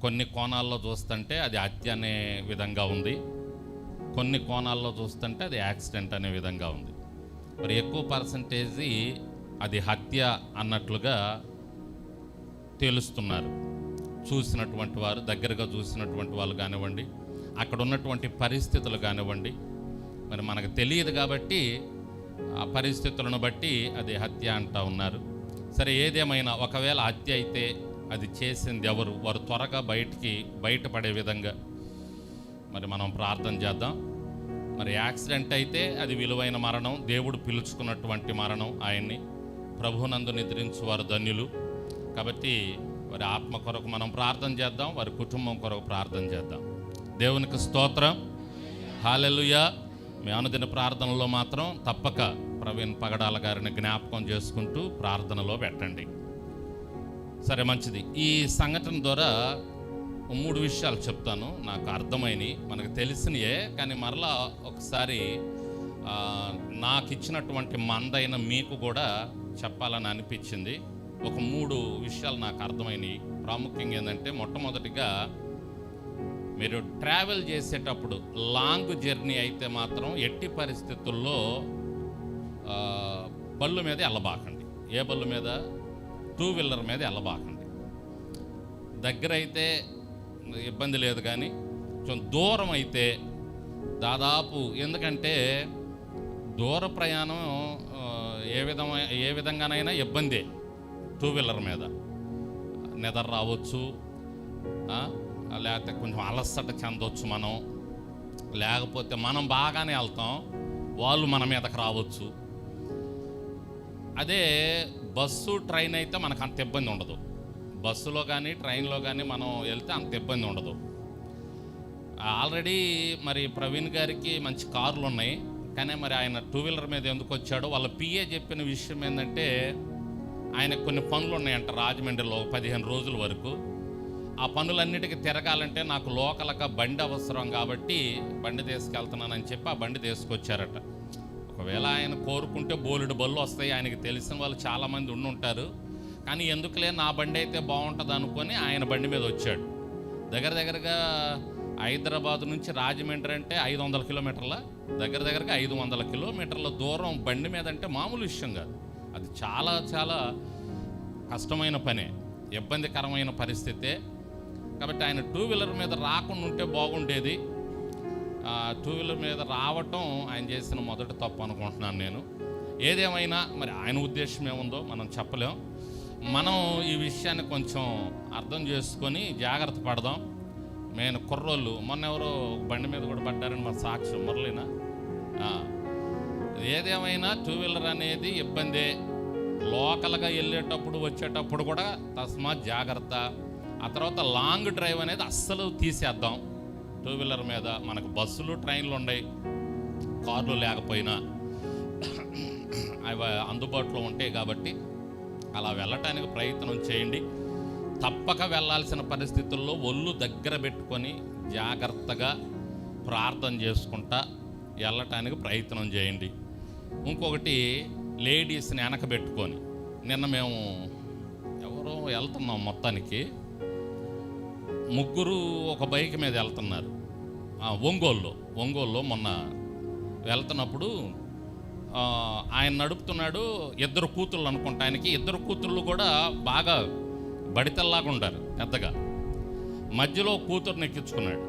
కొన్ని కోణాల్లో చూస్తుంటే అది హత్య అనే విధంగా ఉంది, కొన్ని కోణాల్లో చూస్తుంటే అది యాక్సిడెంట్ అనే విధంగా ఉంది. మరి ఎక్కువ పర్సంటేజీ అది హత్య అన్నట్లుగా తేలుస్తున్నారు చూసినటువంటి వారు, దగ్గరగా చూసినటువంటి వాళ్ళు కానివ్వండి, అక్కడ ఉన్నటువంటి పరిస్థితులు కానివ్వండి. మరి మనకు తెలియదు కాబట్టి ఆ పరిస్థితులను బట్టి అది హత్య అంటూ ఉన్నారు. సరే, ఏదేమైనా ఒకవేళ హత్య అయితే అది చేసింది ఎవరు, వారు త్వరగా బయటపడే విధంగా మరి మనం ప్రార్థన చేద్దాం. మరి యాక్సిడెంట్ అయితే అది విలువైన మరణం, దేవుడు పిలుచుకున్నటువంటి మరణం. ఆయన్ని ప్రభునందు నిద్రించు వారు ధన్యులు. కాబట్టి వారి ఆత్మ కొరకు మనం ప్రార్థన చేద్దాం, వారి కుటుంబం కొరకు ప్రార్థన చేద్దాం. దేవునికి స్తోత్రం, హల్లెలూయా. మీ అనుదిన ప్రార్థనలో మాత్రం తప్పక ప్రవీణ్ పగడాల గారిని జ్ఞాపకం చేసుకుంటూ ప్రార్థనలో పెట్టండి. సరే, మంచిది. ఈ సంఘటన ద్వారా 3 విషయాలు చెప్తాను, నాకు అర్థమైనవి, మనకు తెలిసినయే, కానీ మరలా ఒకసారి నాకు ఇచ్చినటువంటి మందైన మీకు కూడా చెప్పాలని అనిపించింది. ఒక 3 విషయాలు నాకు అర్థమైనవి. ప్రాముఖ్యంగా ఏంటంటే, మొట్టమొదటిగా మీరు ట్రావెల్ చేసేటప్పుడు లాంగ్ జర్నీ అయితే మాత్రం ఎట్టి పరిస్థితుల్లో బళ్ళు మీద వెళ్ళబాకండి. ఏ బళ్ళు మీద? 2 వీలర్ మీద వెళ్ళబాకండి. దగ్గర అయితే ఇబ్బంది లేదు, కానీ కొంచెం దూరం అయితే దాదాపు, ఎందుకంటే దూర ప్రయాణం ఏ విధంగానైనా ఇబ్బందే. 2 వీలర్ మీద నిద్ర రావచ్చు, లేకపోతే కొంచెం అలసట చెందవచ్చు మనం, లేకపోతే మనం బాగానే వెళ్తాం, వాళ్ళు మన మీదకి రావచ్చు. అదే బస్సు ట్రైన్ అయితే మనకు అంత ఇబ్బంది ఉండదు. బస్సులో కానీ ట్రైన్లో కానీ మనం వెళ్తే అంత ఇబ్బంది ఉండదు. ఆల్రెడీ మరి ప్రవీణ్ గారికి మంచి కార్లు ఉన్నాయి, కానీ మరి ఆయన 2 వీలర్ మీద ఎందుకు వచ్చాడో వాళ్ళ పిఏ చెప్పిన విషయం ఏంటంటే, ఆయనకు కొన్ని పనులు ఉన్నాయంట రాజమండ్రిలో 15 రోజుల వరకు. ఆ పనులన్నిటికీ తిరగాలంటే నాకు లోకల్గా బండి అవసరం కాబట్టి బండి తీసుకెళ్తున్నానని చెప్పి ఆ బండి తీసుకొచ్చారట. ఒకవేళ ఆయన కోరుకుంటే బోలెడు బళ్ళు వస్తాయి, ఆయనకి తెలిసిన వాళ్ళు చాలామంది ఉండుంటారు, కానీ ఎందుకులే నా బండి అయితే బాగుంటుంది అనుకొని ఆయన బండి మీద వచ్చాడు. దగ్గరగా హైదరాబాద్ నుంచి రాజమండ్రి అంటే 500 కిలోమీటర్ల, దగ్గరగా 500 కిలోమీటర్ల దూరం బండి మీద అంటే మామూలు విషయం కాదు. అది చాలా చాలా కష్టమైన పనే, ఇబ్బందికరమైన పరిస్థితే. కాబట్టి ఆయన 2 వీలర్ మీద రాకుండా ఉంటే బాగుండేది. 2 వీలర్ మీద రావటం ఆయన చేసిన మొదటి తప్పు అనుకుంటున్నాను నేను. ఏదేమైనా మరి ఆయన ఉద్దేశం ఏముందో మనం చెప్పలేం. మనం ఈ విషయాన్ని కొంచెం అర్థం చేసుకొని జాగ్రత్త పడదాం. నేను కుర్రోళ్ళు మొన్న ఎవరో బండి మీద కూడా పడ్డారని మా సాక్ష్యం మురళినా. ఏదేమైనా 2 వీలర్ అనేది ఇబ్బందే. లోకల్గా వెళ్ళేటప్పుడు వచ్చేటప్పుడు కూడా తస్మాత్ జాగ్రత్త. ఆ తర్వాత లాంగ్ డ్రైవ్ అనేది అస్సలు తీసేద్దాం. 2 వీలర్ మీద మనకు బస్సులు ట్రైన్లు ఉన్నాయి, కార్లు లేకపోయినా అవి అందుబాటులో ఉంటాయి కాబట్టి అలా వెళ్ళటానికి ప్రయత్నం చేయండి. తప్పక వెళ్ళాల్సిన పరిస్థితుల్లో ఒళ్ళు దగ్గర పెట్టుకొని జాగ్రత్తగా ప్రార్థన చేసుకుంటా వెళ్ళటానికి ప్రయత్నం చేయండి. ఇంకొకటి, లేడీస్ని వెనకబెట్టుకొని, నిన్న మేము ఎవరో వెళ్తున్నాం, మొత్తానికి 3 ఒక బైక్ మీద వెళ్తున్నారు. ఒంగోలులో మొన్న వెళ్తున్నప్పుడు ఆయన నడుపుతున్నాడు. 2 కూతుళ్ళు అనుకుంటా ఆయనకి. 2 కూతుళ్ళు కూడా బాగా బడితల్లాగా ఉంటారు పెద్దగా. మధ్యలో కూతురుని ఎక్కించుకున్నాడు.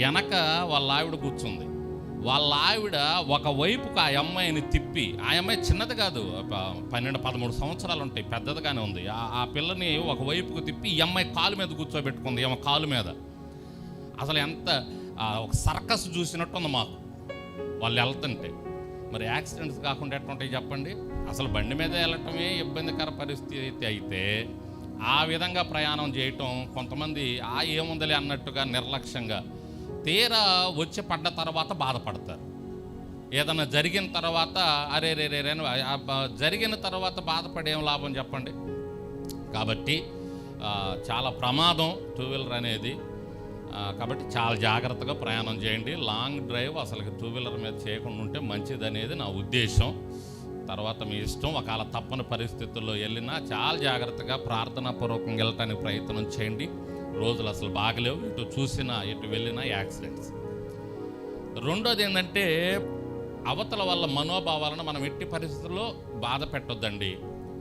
వెనక వాళ్ళ ఆవిడ కూర్చుంది. వాళ్ళ ఆవిడ ఒకవైపుకు ఆ అమ్మాయిని తిప్పి, ఆ అమ్మాయి చిన్నది కాదు, 12-13 సంవత్సరాలు ఉంటాయి, పెద్దదిగానే ఉంది. ఆ పిల్లని ఒకవైపుకు తిప్పి ఈ అమ్మాయి కాలు మీద కూర్చోబెట్టుకుంది. ఏమో కాలు మీద. అసలు ఎంత ఒక సర్కస్ చూసినట్టు ఉంది మాకు వాళ్ళు వెళ్తుంటే. మరి యాక్సిడెంట్స్ కాకుండా ఎట్లుంటాయి చెప్పండి? అసలు బండి మీద వెళ్ళటమే ఇబ్బందికర పరిస్థితి అయితే ఆ విధంగా ప్రయాణం చేయటం, కొంతమంది ఏముందలే అన్నట్టుగా నిర్లక్ష్యంగా, తీరా వచ్చి పడ్డ తర్వాత బాధపడతారు. ఏదన్నా జరిగిన తర్వాత అరే జరిగిన తర్వాత బాధపడేం లాభం చెప్పండి? కాబట్టి చాలా ప్రమాదం 2 వీలర్ అనేది. కాబట్టి చాలా జాగ్రత్తగా ప్రయాణం చేయండి. లాంగ్ డ్రైవ్ అసలు 2 వీలర్ మీద చేయకుండా ఉంటే మంచిది అనేది నా ఉద్దేశం. తర్వాత మీ ఇష్టం. ఒకవేళ తప్పని పరిస్థితుల్లో వెళ్ళినా చాలా జాగ్రత్తగా ప్రార్థనాపూర్వకంగా వెళ్ళటానికి ప్రయత్నం చేయండి. రోజులు అసలు బాగలేవు, ఇటు చూసినా ఎటు వెళ్ళినా యాక్సిడెంట్స్. రెండోది ఏంటంటే అవతల వాళ్ళ మనోభావాలను మనం ఎట్టి పరిస్థితుల్లో బాధ పెట్టొద్దండి,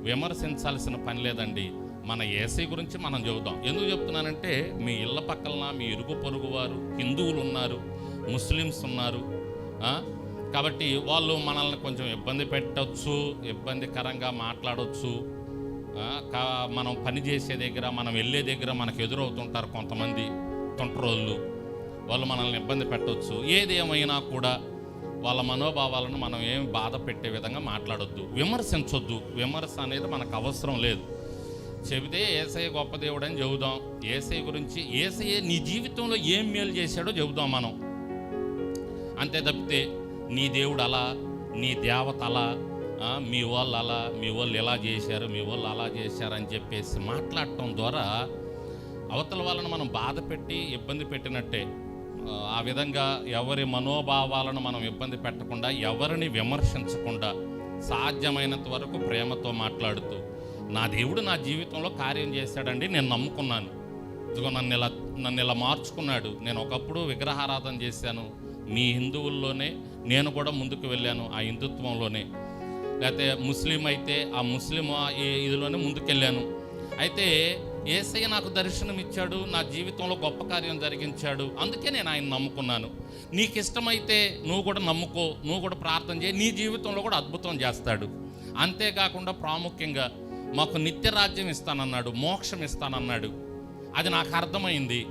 విమర్శించాల్సిన పని లేదండి. మన యేసయ్య గురించి మనం చెబుదాం. ఎందుకు చెప్తున్నానంటే మీ ఇళ్ళ పక్కన మీ ఇరుగు పొరుగు వారు హిందువులు ఉన్నారు, ముస్లిమ్స్ ఉన్నారు. కాబట్టి వాళ్ళు మనల్ని కొంచెం ఇబ్బంది పెట్టవచ్చు, ఇబ్బందికరంగా మాట్లాడవచ్చు. మనం పని చేసే దగ్గర, మనం వెళ్ళే దగ్గర మనకు ఎదురవుతుంటారు కొంతమంది తొంటరోళ్ళు, వాళ్ళు మనల్ని ఇబ్బంది పెట్టవచ్చు. ఏది ఏమైనా కూడా వాళ్ళ మనోభావాలను మనం ఏం బాధ పెట్టే విధంగా మాట్లాడొద్దు, విమర్శించొద్దు. విమర్శ అనేది మనకు అవసరం లేదు. చెబితే యేసయ్య గొప్ప దేవుడు అని చెబుదాం. యేసయ్య గురించి, యేసయ్య నీ జీవితంలో ఏం మేలు చేశాడో చెబుదాం మనం. అంతే తప్పితే నీ దేవుడు అలా, నీ దేవత అలా, మీ వాళ్ళు అలా, మీ వాళ్ళు ఇలా చేశారు, మీ వాళ్ళు అలా చేశారు అని చెప్పేసి మాట్లాడటం ద్వారా అవతల వాళ్ళను మనం బాధ పెట్టి ఇబ్బంది పెట్టినట్టే. ఆ విధంగా ఎవరి మనోభావాలను మనం ఇబ్బంది పెట్టకుండా, ఎవరిని విమర్శించకుండా, సాధ్యమైనంత వరకు ప్రేమతో మాట్లాడుతూ, నా దేవుడు నా జీవితంలో కార్యం చేశాడండి, నేను నమ్ముకున్నాను, ఇదిగో నన్ను ఇలా మార్చుకున్నాడు. నేను ఒకప్పుడు విగ్రహారాధన చేశాను, మీ హిందువుల్లోనే నేను కూడా ముందుకు వెళ్ళాను, ఆ హిందుత్వంలోనే. లేకపోతే ముస్లిం అయితే ఆ ముస్లిం ఇదిలోనే ముందుకెళ్ళాను. అయితే యేసయ్య నాకు దర్శనం ఇచ్చాడు, నా జీవితంలో గొప్ప కార్యం జరిగించాడు, అందుకే నేను ఆయన నమ్ముకున్నాను. నీకు ఇష్టమైతే నువ్వు కూడా నమ్ముకో, నువ్వు కూడా ప్రార్థన చేయి, నీ జీవితంలో కూడా అద్భుతం చేస్తాడు. అంతేకాకుండా ప్రాముఖ్యంగా మాకు నిత్య రాజ్యం ఇస్తానన్నాడు, మోక్షం ఇస్తానన్నాడు. అది నాకు అర్థమైంది.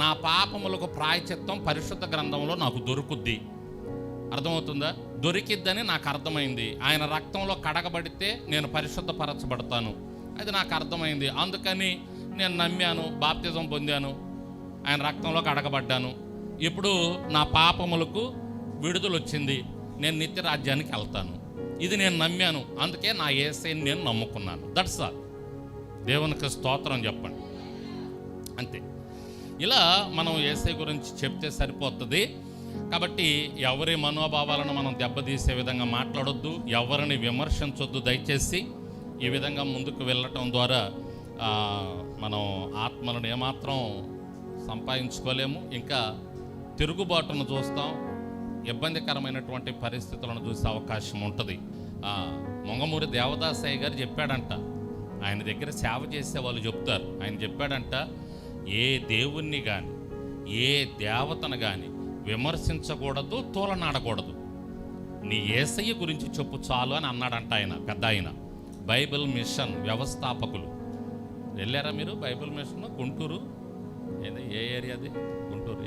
నా పాపములకు ప్రాయశ్చిత్తం పరిశుద్ధ గ్రంథంలో నాకు దొరుకుద్ది. అర్థమవుతుందా? దొరికిద్దని నాకు అర్థమైంది. ఆయన రక్తంలో కడగబడితే నేను పరిశుద్ధపరచబడతాను, అది నాకు అర్థమైంది. అందుకని నేను నమ్మాను, బాప్తిజం పొందాను, ఆయన రక్తంలో కడగబడ్డాను. ఇప్పుడు నా పాపములకు విడుదల వచ్చింది, నేను నిత్య రాజ్యానికి వెళ్తాను. ఇది నేను నమ్మాను, అందుకే నా యేసయ్యని నేను నమ్ముకున్నాను. That's all. దేవునికి స్తోత్రం చెప్పండి. అంతే. ఇలా మనం యేసయ్య గురించి చెప్తే సరిపోతుంది. కాబట్టి ఎవరి మనోభావాలను మనం దెబ్బతీసే విధంగా మాట్లాడొద్దు, ఎవరిని విమర్శించొద్దు దయచేసి. ఈ విధంగా ముందుకు వెళ్ళటం ద్వారా మనం ఆత్మలను ఏమాత్రం సంపాదించుకోలేము, ఇంకా తిరుగుబాటును చూస్తాం, ఇబ్బందికరమైనటువంటి పరిస్థితులను చూసే అవకాశం ఉంటుంది. మొంగమూరి దేవదాసయ్య గారు చెప్పాడంట, ఆయన దగ్గర సేవ చేసే వాళ్ళు చెప్తారు, ఆయన చెప్పాడంట, ఏ దేవుణ్ణి కానీ ఏ దేవతను కానీ విమర్శించకూడదు, తోలనాడకూడదు, నీ యేసయ్య గురించి చెప్పు చాలు అని అన్నాడంట ఆయన. పెద్ద ఆయన బైబిల్ మిషన్ వ్యవస్థాపకులు. వెళ్ళారా మీరు? బైబిల్ మిషన్ గుంటూరు, ఏ ఏరియాది? గుంటూరు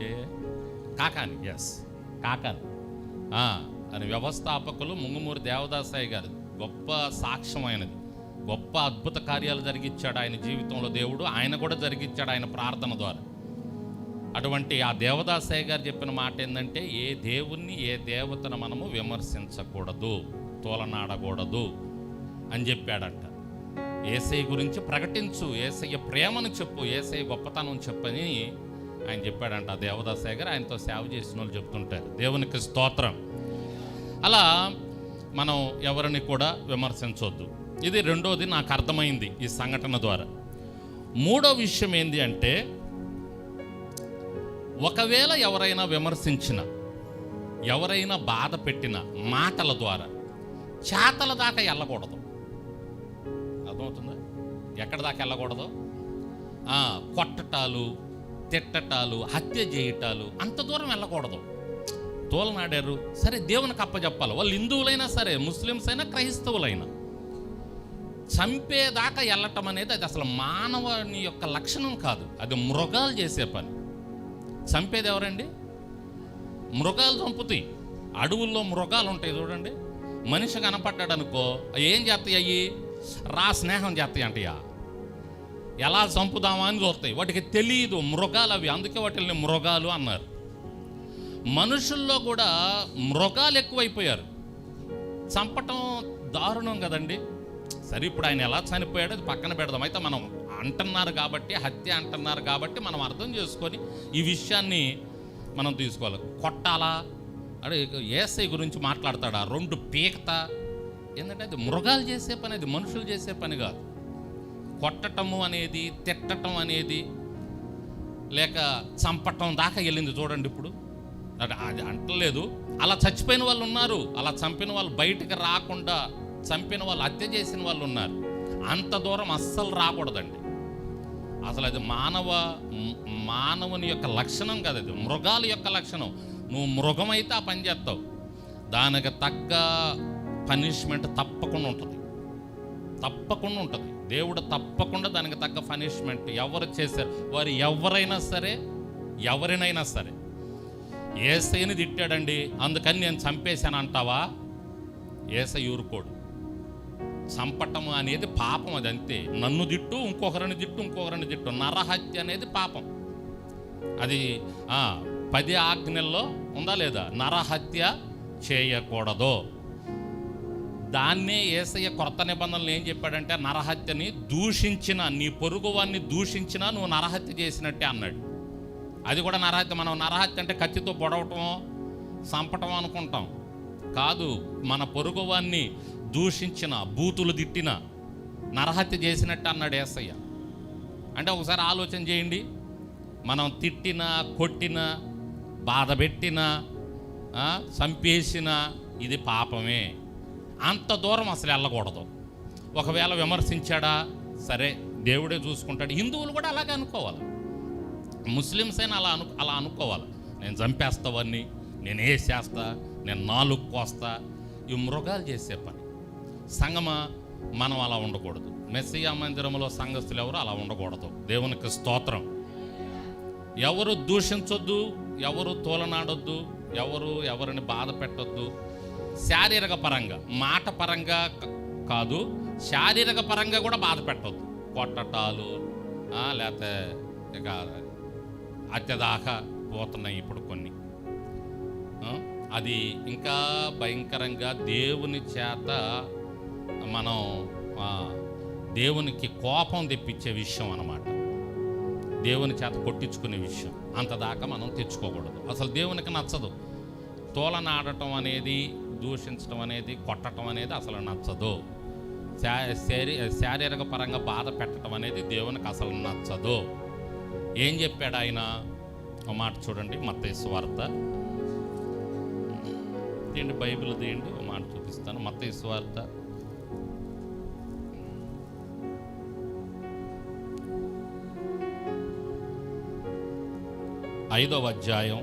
కాకాని. ఎస్, కాకాని అని వ్యవస్థాపకులు ముంగుమూరి దేవదాసయ్య గారు. గొప్ప సాక్ష్యమైనది, గొప్ప అద్భుత కార్యాలు జరిగించాడు ఆయన జీవితంలో దేవుడు. ఆయన కూడా జరిగించాడు ఆయన ప్రార్థన ద్వారా. అటువంటి ఆ దేవదాసయ్య గారు చెప్పిన మాట ఏంటంటే, ఏ దేవుణ్ణి ఏ దేవతను మనము విమర్శించకూడదు, తోలనాడకూడదు అని చెప్పాడంట. యేసయ్య గురించి ప్రకటించు, యేసయ్య ప్రేమను చెప్పు, యేసయ్య గొప్పతనం చెప్పని ఆయన చెప్పాడంట ఆ దేవదాసయ్య గారు. ఆయనతో సేవ చేసిన వాళ్ళు చెప్తుంటారు. దేవునికి స్తోత్రం. అలా మనం ఎవరిని కూడా విమర్శించవద్దు. ఇది రెండోది నాకు అర్థమైంది ఈ సంఘటన ద్వారా. మూడో విషయం ఏంటి అంటే, ఒకవేళ ఎవరైనా విమర్శించిన, ఎవరైనా బాధ పెట్టిన మాటల ద్వారా చేతల దాకా వెళ్ళకూడదు. అర్థమవుతుందా? ఎక్కడ దాకా వెళ్ళకూడదు? కొట్టటాలు, తిట్టటాలు, హత్య చేయటాలు, అంత దూరం వెళ్ళకూడదు. తోలనాడారు సరే, దేవునికి అప్పచెప్పాలి. వాళ్ళు హిందువులైనా సరే, ముస్లిమ్స్ అయినా, క్రైస్తవులైనా. చంపేదాకా వెళ్ళటం అనేది అది అసలు మానవుని యొక్క లక్షణం కాదు, అది మృగాలు చేసే పని. చంపేది ఎవరండి? మృగాలు చంపుతాయి. అడవుల్లో మృగాలు ఉంటాయి చూడండి. మనిషి కనపడ్డాడు అనుకో, ఏం చేస్తాయి? అయ్యి స్నేహం చేస్తాయి అంటయా, ఎలా చంపుదామా అని చూస్తాయి. వాటికి తెలియదు, మృగాలు అవి, అందుకే వాటిని మృగాలు అన్నారు. మనుషుల్లో కూడా మృగాలు ఎక్కువైపోయారు. చంపటం దారుణం కదండి. సరే, ఇప్పుడు ఆయన ఎలా చనిపోయాడో అది పక్కన పెడదాం. అయితే మనం అంటున్నారు కాబట్టి, హత్య అంటున్నారు కాబట్టి మనం అర్థం చేసుకొని ఈ విషయాన్ని మనం తీసుకోవాలి. కొట్టాలా అంటే యేసయ్య గురించి మాట్లాడతాడా? రెండు పీకతా? ఏంటంటే అది మృగాలు చేసే పని, అది మనుషులు చేసే పని కాదు. కొట్టటము అనేది, తిట్టటం అనేది లేక చంపటం దాకా వెళ్ళింది చూడండి. ఇప్పుడు అది అంటలేదు. అలా చచ్చిపోయిన వాళ్ళు ఉన్నారు, అలా చంపిన వాళ్ళు, బయటకు రాకుండా చంపిన వాళ్ళు, హత్య చేసిన వాళ్ళు ఉన్నారు. అంత దూరం అస్సలు రాకూడదండి. అసలు అది మానవుని యొక్క లక్షణం కాదు, అది మృగాల యొక్క లక్షణం. నువ్వు మృగమైతే ఆ పని చేస్తావు, దానికి తగ్గ పనిష్మెంట్ తప్పకుండా ఉంటుంది, తప్పకుండా ఉంటుంది. దేవుడు తప్పకుండా దానికి తగ్గ పనిష్మెంట్ ఎవరు చేశారు, వారు ఎవరినైనా సరే. యేసయ్యని తిట్టాడండి, అందుకని నేను చంపేశాను అంటావా? యేసయ్య ఊరుకోడు. చంపటం అనేది పాపం, అది అంతే. నన్ను తిట్టు, ఇంకొకరిని తిట్టు. నరహత్య అనేది పాపం. అది 10 ఆజ్ఞల్లో ఉందా లేదా? నరహత్య చేయకూడదు. దాన్నే యేసయ్య కొత్త నిబంధనలు ఏం చెప్పాడంటే, నరహత్యని దూషించిన, నీ పొరుగువాన్ని దూషించినా నువ్వు నరహత్య చేసినట్టే అన్నాడు. అది కూడా నరహత్య. మనం నరహత్య అంటే కత్తితో పొడవటం, చంపటం అనుకుంటాం. కాదు, మన పొరుగువాన్ని దూషించిన, బూతులు తిట్టిన నరహత్య చేసినట్టు అన్నాడు యేసయ్య. అంటే ఒకసారి ఆలోచన చేయండి, మనం తిట్టినా, కొట్టినా, బాధ పెట్టినా, చంపేసినా ఇది పాపమే. అంత దూరం అసలు వెళ్ళకూడదు. ఒకవేళ విమర్శించాడా, సరే దేవుడే చూసుకుంటాడు. హిందువులు కూడా అలాగే అనుకోవాలి, ముస్లిమ్స్ అయినా అలా అనుకోవాలి. నేను చంపేస్తావని, నేను వేసేస్తా, నేను నాలుగు కోస్తా. ఇవి మృగాలు చేసే పని. సంగమా, మనం అలా ఉండకూడదు. మెస్సియా మందిరంలో సంఘస్థులు ఎవరు అలా ఉండకూడదు. దేవునికి స్తోత్రం. ఎవరు దూషించొద్దు, ఎవరు తోలనాడొద్దు, ఎవరిని బాధ పెట్టొద్దు. శారీరక పరంగా, మాట పరంగా కాదు, శారీరక పరంగా కూడా బాధ పెట్టొద్దు. కొట్టటాలు, లేకపోతే ఇక అత్యదాకా పోతున్నాయి ఇప్పుడు కొన్ని. అది ఇంకా భయంకరంగా దేవుని చేత మనం దేవునికి కోపం తెప్పించే విషయం అన్నమాట. దేవుని చేత కొట్టించుకునే విషయం. అంతదాకా మనం తెచ్చుకోకూడదు. అసలు దేవునికి నచ్చదు. తోలనాడటం అనేది, దూషించడం అనేది, కొట్టడం అనేది అసలు నచ్చదు. శారీరక పరంగా బాధ పెట్టడం అనేది దేవునికి అసలు నచ్చదు. ఏం చెప్పాడు ఆయన? ఒక మాట చూడండి, మత్తయి సువార్త. తీయండి బైబిల్, తీయండి, ఒక మాట చూపిస్తాను. మత్తయి సువార్త 5వ అధ్యాయం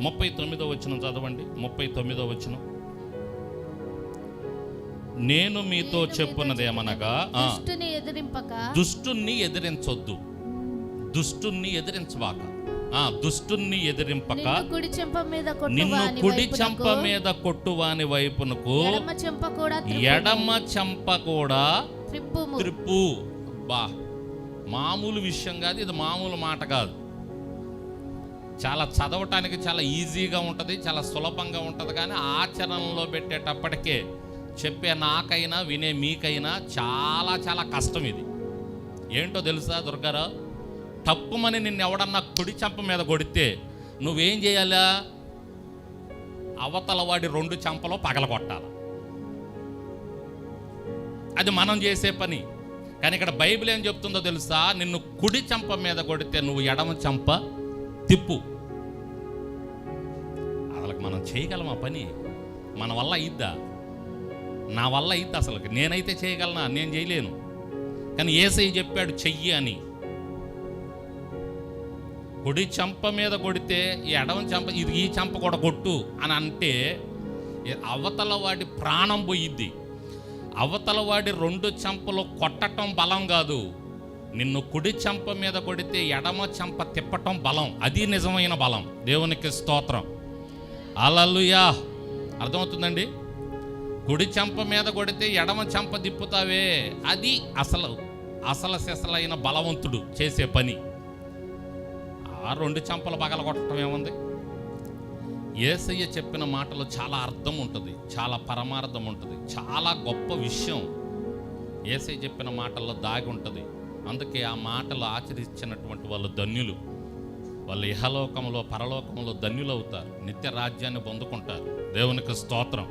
39వ వచనం చదవండి. 39వ వచనం. నేను మీతో చెప్పున్నదేమనగా, దుష్టుణ్ణి ఎదిరించొద్దు, దుష్టుణ్ణి ఎదిరించవాక, దుష్టుణ్ణి ఎదిరింపక, నిన్ను కుడి చెంప మీద కొట్టువాని వైపునకు ఎడమ చెంప కూడా త్రిప్పు. బా, మామూలు విషయం కాదు ఇది, మామూలు మాట కాదు. చాలా చదవటానికి చాలా ఈజీగా ఉంటుంది, చాలా సులభంగా ఉంటుంది. కానీ ఆచరణలో పెట్టేటప్పటికే, చెప్పే నాకైనా వినే మీకైనా చాలా చాలా కష్టం ఇది. ఏంటో తెలుసా దుర్గారావు? తప్పుమని నిన్ను ఎవడన్నా కుడి చెంప మీద కొడితే నువ్వేం చేయాలా? అవతల వాడి 2 చెంపలో పగలగొట్టాలి. అది మనం చేసే పని. కానీ ఇక్కడ బైబిల్ ఏం చెప్తుందో తెలుసా? నిన్ను కుడి చెంప మీద కొడితే నువ్వు ఎడమ చెంప తిప్పు. అసలు మనం చేయగలమా పని? మన వల్ల అయిద్దా? నా వల్ల అయిద్దా? అసలు నేనైతే చేయగలనా? నేను చేయలేను. కానీ యేసయ్య చెప్పాడు చెయ్యి అని. కుడి చెంప మీద కొడితే ఎడమ చెంప, ఇది ఈ చెంప కూడా కొట్టు అని అంటే అవతల వాడి ప్రాణం పోయిద్ది. అవతల వాడి 2 చెంపలు కొట్టడం బలం కాదు. నిన్ను కుడి చెంప మీద కొడితే ఎడమ చెంప తిప్పటం బలం. అది నిజమైన బలం. దేవునికి స్తోత్రం. హల్లెలూయా. అర్థమవుతుందండి? కుడి చెంప మీద కొడితే ఎడమ చెంప తిప్పుతావే, అది అసలు సిసలైన బలవంతుడు చేసే పని. ఆ 2 చెంపలు పగలగొట్టడం ఏముంది? యేసయ్య చెప్పిన మాటలో చాలా అర్థం ఉంటుంది, చాలా పరమార్థం ఉంటుంది, చాలా గొప్ప విషయం యేసయ్య చెప్పిన మాటల్లో దాగి ఉంటుంది. అందుకే ఆ మాటలు ఆచరించినటువంటి వాళ్ళు ధన్యులు. వాళ్ళు ఇహలోకంలో పరలోకంలో ధన్యులు అవుతారు, నిత్య రాజ్యాన్ని పొందుకుంటారు. దేవునికి స్తోత్రం.